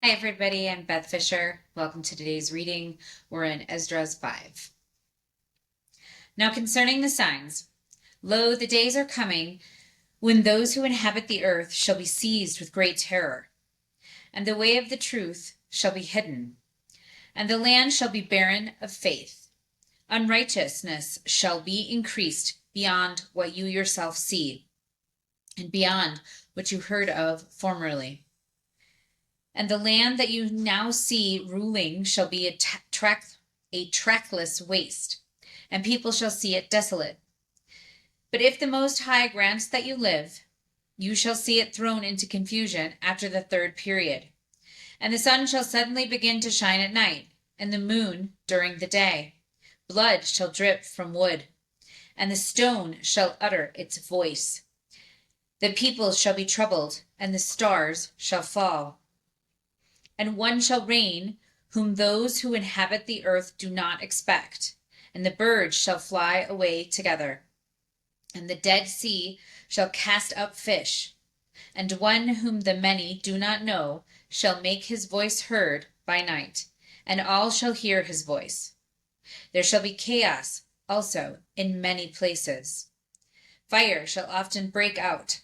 Hi everybody, I'm Beth Fisher. Welcome to today's reading. We're in Esdras 5. Now concerning the signs, lo, the days are coming when those who inhabit the earth shall be seized with great terror, and the way of the truth shall be hidden, and the land shall be barren of faith. Unrighteousness shall be increased beyond what you yourself see, and beyond what you heard of formerly. And the land that you now see ruling shall be a trackless waste, and people shall see it desolate. But if the Most High grants that you live, you shall see it thrown into confusion after the third period. And the sun shall suddenly begin to shine at night, and the moon during the day. Blood shall drip from wood, and the stone shall utter its voice. The people shall be troubled, and the stars shall fall. And one shall reign whom those who inhabit the earth do not expect, and the birds shall fly away together. And the Dead Sea shall cast up fish, and one whom the many do not know shall make his voice heard by night, and all shall hear his voice. There shall be chaos also in many places. Fire shall often break out.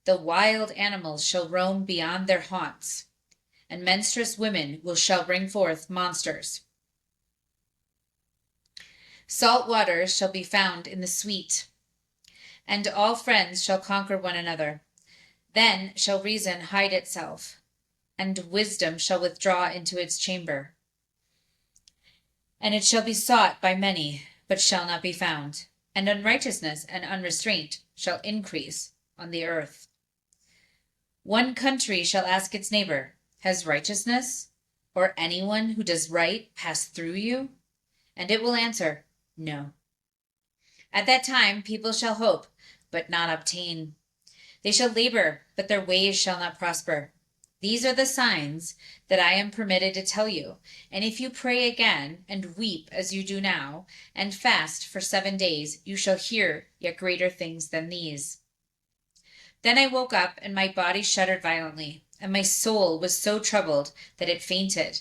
The wild animals shall roam beyond their haunts, and menstruous women shall bring forth monsters. Salt waters shall be found in the sweet, and all friends shall conquer one another. Then shall reason hide itself, and wisdom shall withdraw into its chamber. And it shall be sought by many, but shall not be found. And unrighteousness and unrestraint shall increase on the earth. One country shall ask its neighbor, has righteousness, or anyone who does right, passed through you? And it will answer, no. At that time people shall hope, but not obtain. They shall labor, but their ways shall not prosper. These are the signs that I am permitted to tell you. And if you pray again, and weep as you do now, and fast for 7 days, you shall hear yet greater things than these. Then I woke up, and my body shuddered violently, and my soul was so troubled that it fainted.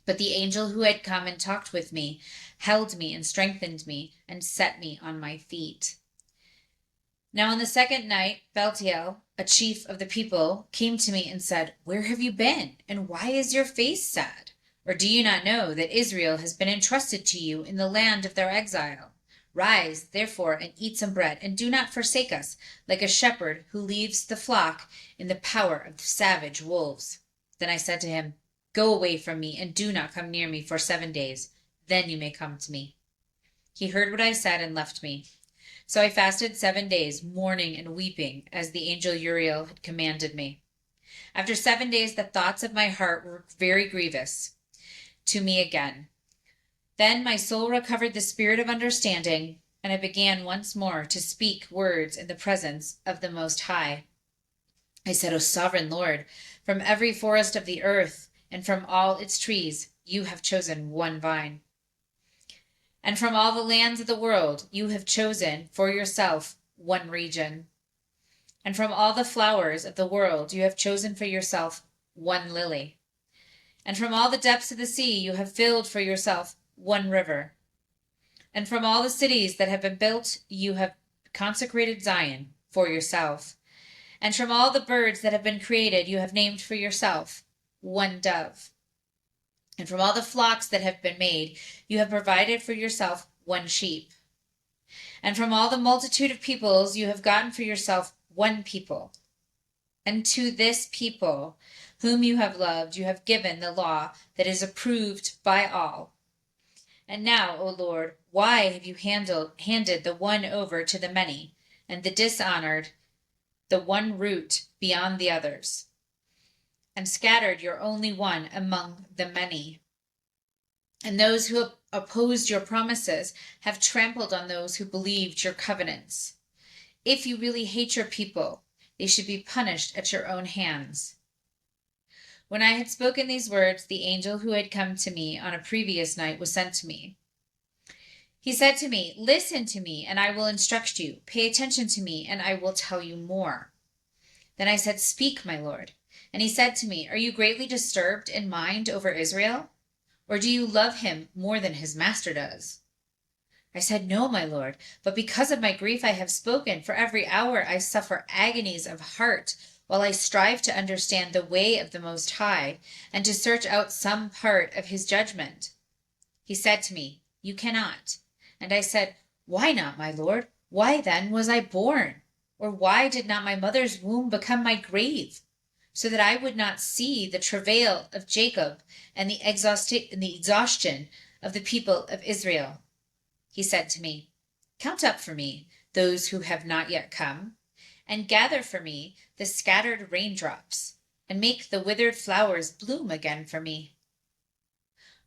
But the angel who had come and talked with me held me and strengthened me and set me on my feet. Now on the second night, Beltiel, a chief of the people, came to me and said, Where have you been, and why is your face sad? Or do you not know that Israel has been entrusted to you in the land of their exile? Rise, therefore, and eat some bread, and do not forsake us, like a shepherd who leaves the flock in the power of savage wolves. Then I said to him, Go away from me, and do not come near me for 7 days. Then you may come to me. He heard what I said and left me. So I fasted 7 days, mourning and weeping, as the angel Uriel had commanded me. After 7 days the thoughts of my heart were very grievous to me again. Then my soul recovered the spirit of understanding, and I began once more to speak words in the presence of the Most High. I said, O sovereign Lord, from every forest of the earth and from all its trees you have chosen one vine. And from all the lands of the world you have chosen for yourself one region. And from all the flowers of the world you have chosen for yourself one lily. And from all the depths of the sea you have filled for yourself one river. And from all the cities that have been built you have consecrated Zion for yourself. And from all the birds that have been created you have named for yourself one dove. And from all the flocks that have been made you have provided for yourself one sheep. And from all the multitude of peoples you have gotten for yourself one people. And to this people whom you have loved you have given the law that is approved by all. And now, O Lord, why have you handed the one over to the many, and the dishonored the one root beyond the others, and scattered your only one among the many? And those who opposed your promises have trampled on those who believed your covenants. If you really hate your people, they should be punished at your own hands. When I had spoken these words, the angel who had come to me on a previous night was sent to me. He said to me, Listen to me, and I will instruct you. Pay attention to me, and I will tell you more. Then I said, Speak, my Lord. And he said to me, "Are you greatly disturbed in mind over Israel? Or do you love him more than his master does?" I said, "No, my lord, but because of my grief I have spoken. For every hour I suffer agonies of heart, while I strive to understand the way of the Most High, and to search out some part of his judgment." He said to me, "You cannot." And I said, "Why not, my lord? Why then was I born? Or why did not my mother's womb become my grave? So that I would not see the travail of Jacob and the exhaustion of the people of Israel." He said to me, "Count up for me those who have not yet come, and gather for me the scattered raindrops, and make the withered flowers bloom again for me.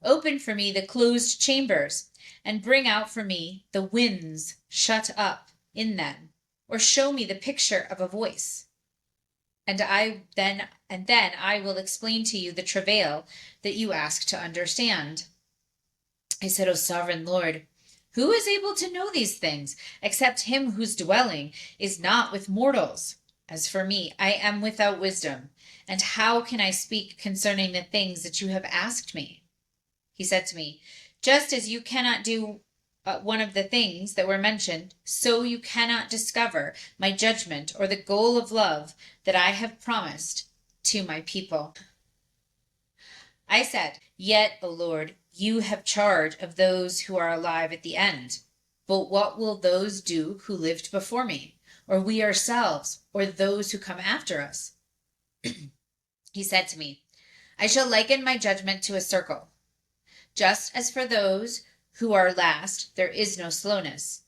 Open for me the closed chambers, and bring out for me the winds shut up in them, or show me the picture of a voice. And then I will explain to you the travail that you ask to understand." I said, "O sovereign Lord, who is able to know these things except him whose dwelling is not with mortals? As for me, I am without wisdom, and how can I speak concerning the things that you have asked me?" He said to me, "Just as you cannot do one of the things that were mentioned, so you cannot discover my judgment or the goal of love that I have promised to my people." I said, "Yet, O Lord, you have charge of those who are alive at the end. But what will those do who lived before me, or we ourselves, or those who come after us?" He said to me, "I shall liken my judgment to a circle. Just as for those who are last there is no slowness,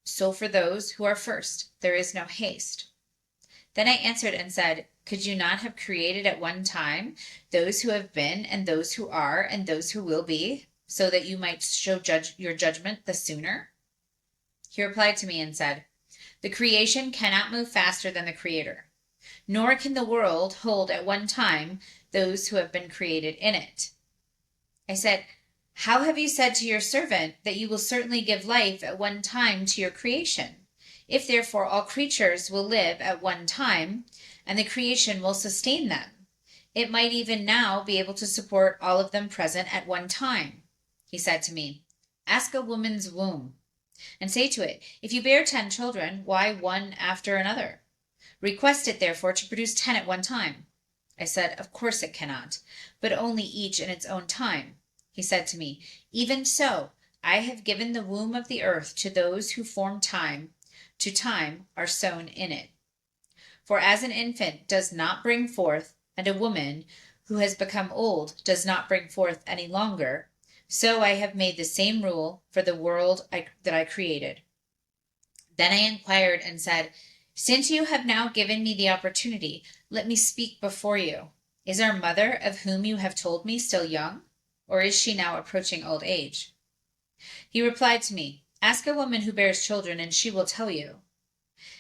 so for those who are first there is no haste." Then I answered and said, "Could you not have created at one time those who have been, and those who are, and those who will be, so that you might show your judgment the sooner?" He replied to me and said, "The creation cannot move faster than the Creator, nor can the world hold at one time those who have been created in it." I said, "How have you said to your servant that you will certainly give life at one time to your creation? If therefore all creatures will live at one time, and the creation will sustain them, it might even now be able to support all of them present at one time." He said to me, "Ask a woman's womb, and say to it, if you bear 10 children, why one after another? Request it therefore to produce 10 at one time." I said, "Of course it cannot, but only each in its own time." He said to me, "Even so, I have given the womb of the earth to those who form time are sown in it. For as an infant does not bring forth, and a woman who has become old does not bring forth any longer, so I have made the same rule for the world that I created." Then I inquired and said, "Since you have now given me the opportunity, let me speak before you. Is our mother, of whom you have told me, still young? Or is she now approaching old age?" He replied to me, "Ask a woman who bears children, and she will tell you.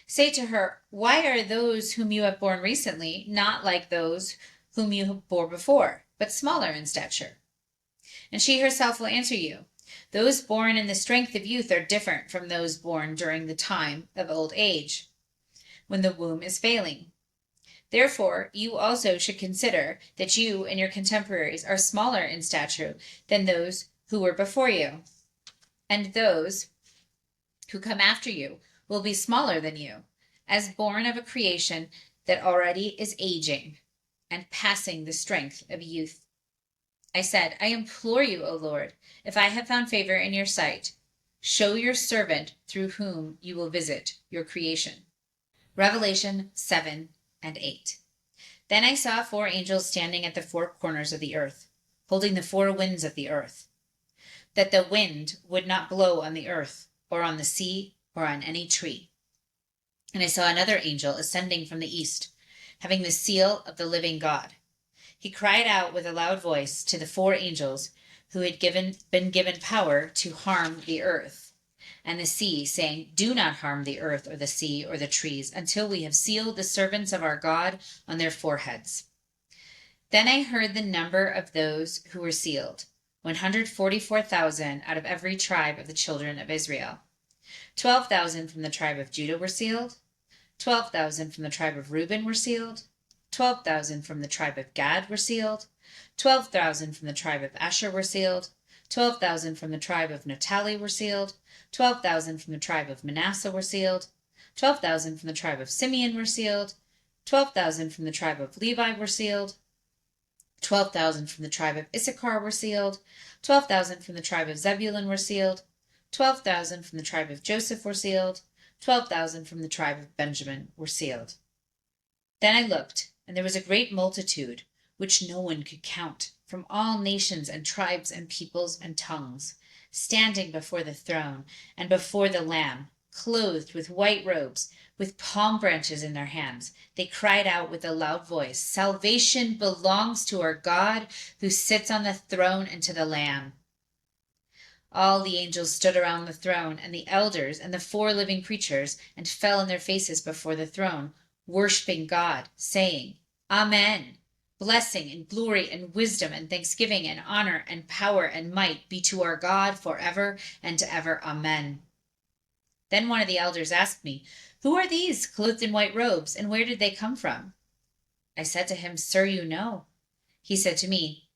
Say to her, why are those whom you have borne recently not like those whom you bore before, but smaller in stature? And she herself will answer you, those born in the strength of youth are different from those born during the time of old age, when the womb is failing. Therefore, you also should consider that you and your contemporaries are smaller in stature than those who were before you, and those who come after you will be smaller than you, as born of a creation that already is aging and passing the strength of youth." I said, "I implore you, O Lord, if I have found favor in your sight, show your servant through whom you will visit your creation." Revelation 7 and 8. Then I saw 4 angels standing at the 4 corners of the earth, holding the 4 winds of the earth, that the wind would not blow on the earth, or on the sea, or on any tree. And I saw another angel ascending from the east, having the seal of the living God. He cried out with a loud voice to the 4 angels who had been given power to harm the earth and the sea, saying, "Do not harm the earth or the sea or the trees until we have sealed the servants of our God on their foreheads." Then I heard the number of those who were sealed, 144,000 out of every tribe of the children of Israel. 12,000 from the tribe of Judah were sealed, 12,000 from the tribe of Reuben were sealed, 12,000 from the tribe of Gad were sealed. 12,000 from the tribe of Asher were sealed. 12,000 from the tribe of Naphtali were sealed. 12,000 from the tribe of Manasseh were sealed. 12,000 from the tribe of Simeon were sealed. 12,000 from the tribe of Levi were sealed. 12,000 from the tribe of Issachar were sealed. 12,000 from the tribe of Zebulun were sealed. 12,000 from the tribe of Joseph were sealed. 12,000 from the tribe of Benjamin were sealed. Then I looked, and there was a great multitude, which no one could count, from all nations and tribes and peoples and tongues, standing before the throne and before the Lamb, clothed with white robes, with palm branches in their hands. They cried out with a loud voice, "Salvation belongs to our God who sits on the throne and to the Lamb." All the angels stood around the throne and the elders and the 4 living creatures and fell on their faces before the throne, worshiping God, saying, "Amen. Blessing and glory and wisdom and thanksgiving and honor and power and might be to our God forever and ever. Amen." Then one of the elders asked me, "Who are these clothed in white robes, and where did they come from?" I said to him, "Sir, you know." He said to me,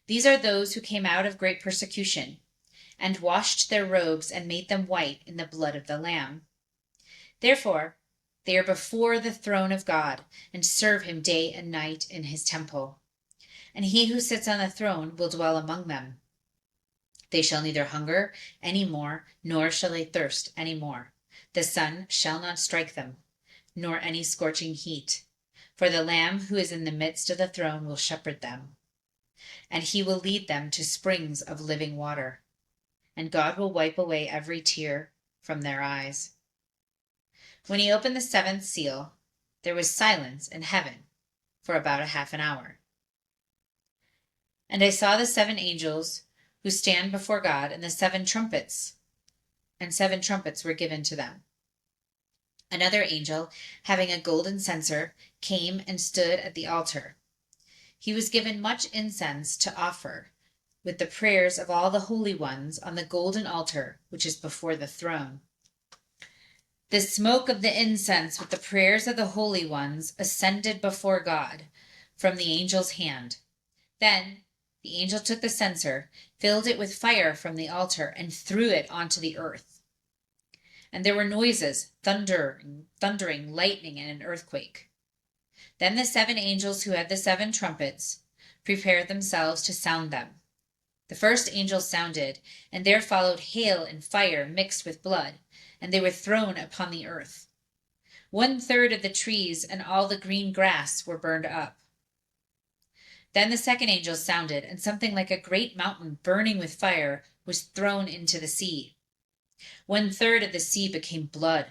"These are those who came out of great persecution, and washed their robes and made them white in the blood of the Lamb. Therefore, they are before the throne of God and serve him day and night in his temple. And he who sits on the throne will dwell among them. They shall neither hunger any more, nor shall they thirst any more. The sun shall not strike them, nor any scorching heat. For the Lamb who is in the midst of the throne will shepherd them. And he will lead them to springs of living water. And God will wipe away every tear from their eyes." When he opened the 7th seal, there was silence in heaven for about a half an hour. And I saw the 7 angels who stand before God, and the 7 trumpets, and 7 trumpets were given to them. Another angel, having a golden censer, came and stood at the altar. He was given much incense to offer, with the prayers of all the holy ones on the golden altar which is before the throne. The smoke of the incense with the prayers of the holy ones ascended before God from the angel's hand. Then the angel took the censer, filled it with fire from the altar, and threw it onto the earth. And there were noises, thundering, lightning, and an earthquake. Then the 7 angels who had the 7 trumpets prepared themselves to sound them. The first angel sounded, and there followed hail and fire mixed with blood, and they were thrown upon the earth. 1/3 of the trees and all the green grass were burned up. Then the second angel sounded, and something like a great mountain burning with fire was thrown into the sea. 1/3 of the sea became blood.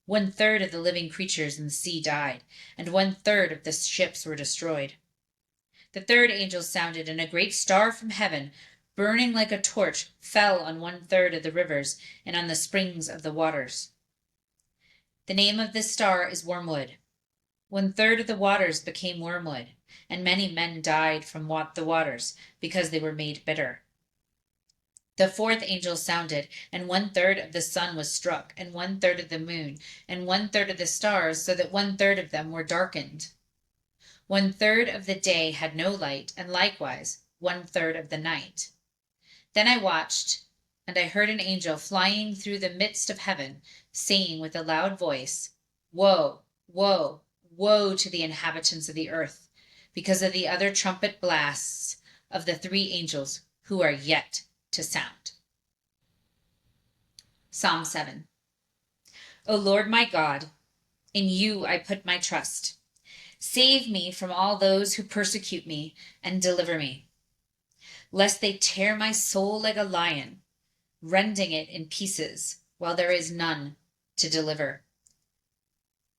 1/3 of the living creatures in the sea died, and 1/3 of the ships were destroyed. The third angel sounded, and a great star from heaven, burning like a torch, fell on 1/3 of the rivers and on the springs of the waters. The name of this star is Wormwood. 1/3 of the waters became wormwood, and many men died from the waters, because they were made bitter. The fourth angel sounded, and 1/3 of the sun was struck, and 1/3 of the moon, and 1/3 of the stars, so that 1/3 of them were darkened. 1/3 of the day had no light, and likewise 1/3 of the night. Then I watched, and I heard an angel flying through the midst of heaven, saying with a loud voice, "Woe, woe, woe to the inhabitants of the earth, because of the other trumpet blasts of the 3 angels who are yet to sound." Psalm 7. O Lord my God, in you I put my trust. Save me from all those who persecute me, and deliver me, lest they tear my soul like a lion, rending it in pieces, while there is none to deliver.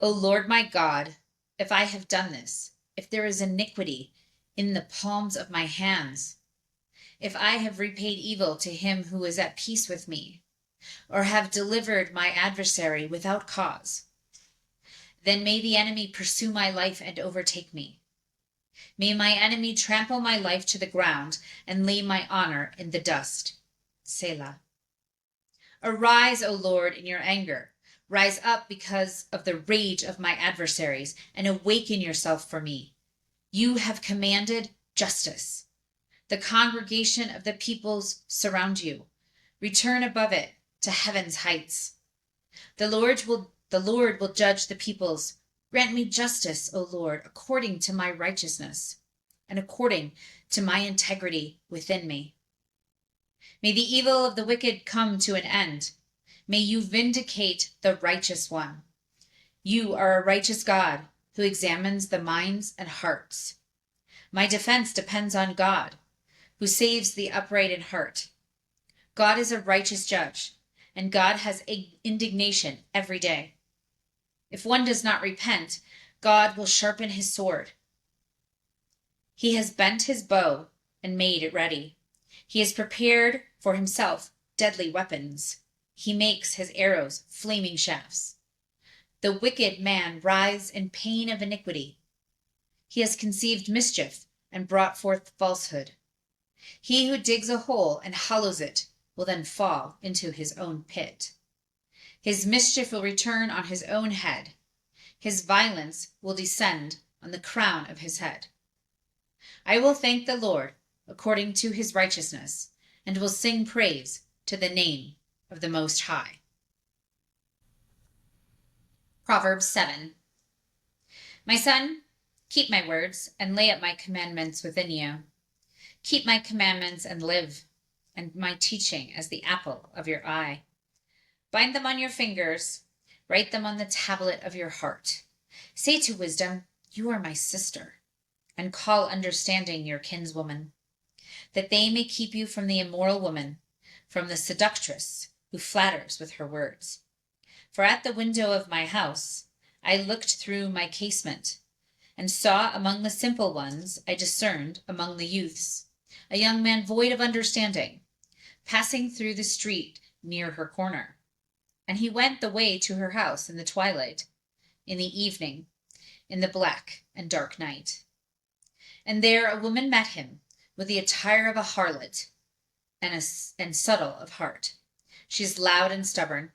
O Lord my God, if I have done this, if there is iniquity in the palms of my hands, if I have repaid evil to him who is at peace with me, or have delivered my adversary without cause, then may the enemy pursue my life and overtake me. May my enemy trample my life to the ground and lay my honor in the dust. Selah. Arise, O Lord, in your anger. Rise up because of the rage of my adversaries, and awaken yourself for me. You have commanded justice. The congregation of the peoples surround you. Return above it to heaven's heights. The Lord will judge the peoples. Grant me justice, O Lord, according to my righteousness and according to my integrity within me. May the evil of the wicked come to an end. May you vindicate the righteous one. You are a righteous God who examines the minds and hearts. My defense depends on God, who saves the upright in heart. God is a righteous judge, and God has indignation every day. If one does not repent, God will sharpen his sword. He has bent his bow and made it ready. He has prepared for himself deadly weapons. He makes his arrows flaming shafts. The wicked man writhes in pain of iniquity. He has conceived mischief and brought forth falsehood. He who digs a hole and hollows it will then fall into his own pit. His mischief will return on his own head. His violence will descend on the crown of his head. I will thank the Lord according to his righteousness, and will sing praise to the name of the Most High. Proverbs 7. My son, keep my words and lay up my commandments within you. Keep my commandments and live, and my teaching as the apple of your eye. Bind them on your fingers, write them on the tablet of your heart. Say to wisdom, you are my sister, and call understanding your kinswoman, that they may keep you from the immoral woman, from the seductress who flatters with her words. For at the window of my house I looked through my casement, and saw among the simple ones, I discerned among the youths, a young man void of understanding, passing through the street near her corner. And he went the way to her house in the twilight, in the evening, in the black and dark night. And there a woman met him, with the attire of a harlot, and subtle of heart. She is loud and stubborn.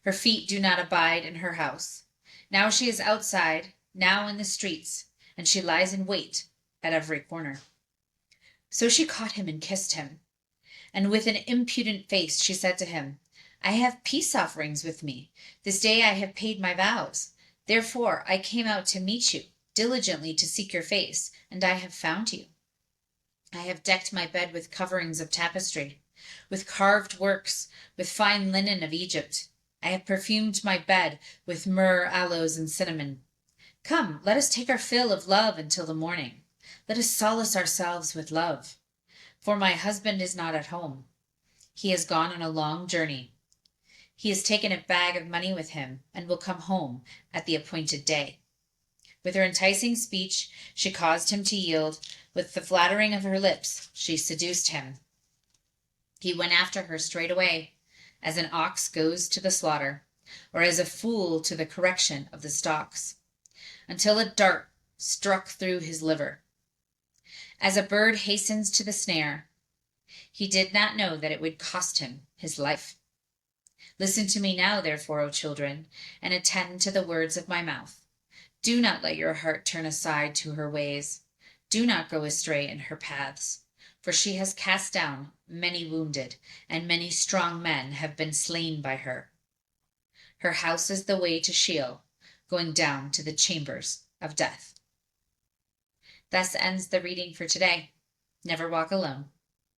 Her feet do not abide in her house. Now she is outside, now in the streets, and she lies in wait at every corner. So she caught him and kissed him. And with an impudent face she said to him, I have peace offerings with me. This day I have paid my vows. Therefore I came out to meet you, diligently to seek your face, and I have found you. I have decked my bed with coverings of tapestry, with carved works, with fine linen of Egypt. I have perfumed my bed with myrrh, aloes, and cinnamon. Come, let us take our fill of love until the morning. Let us solace ourselves with love. For my husband is not at home. He has gone on a long journey. He has taken a bag of money with him and will come home at the appointed day. With her enticing speech, she caused him to yield. With the flattering of her lips, she seduced him. He went after her straightway, as an ox goes to the slaughter, or as a fool to the correction of the stocks, until a dart struck through his liver. As a bird hastens to the snare, he did not know that it would cost him his life. Listen to me now, therefore, O children, and attend to the words of my mouth. Do not let your heart turn aside to her ways. Do not go astray in her paths. For she has cast down many wounded, and many strong men have been slain by her. Her house is the way to Sheol, going down to the chambers of death. Thus ends the reading for today. Never walk alone.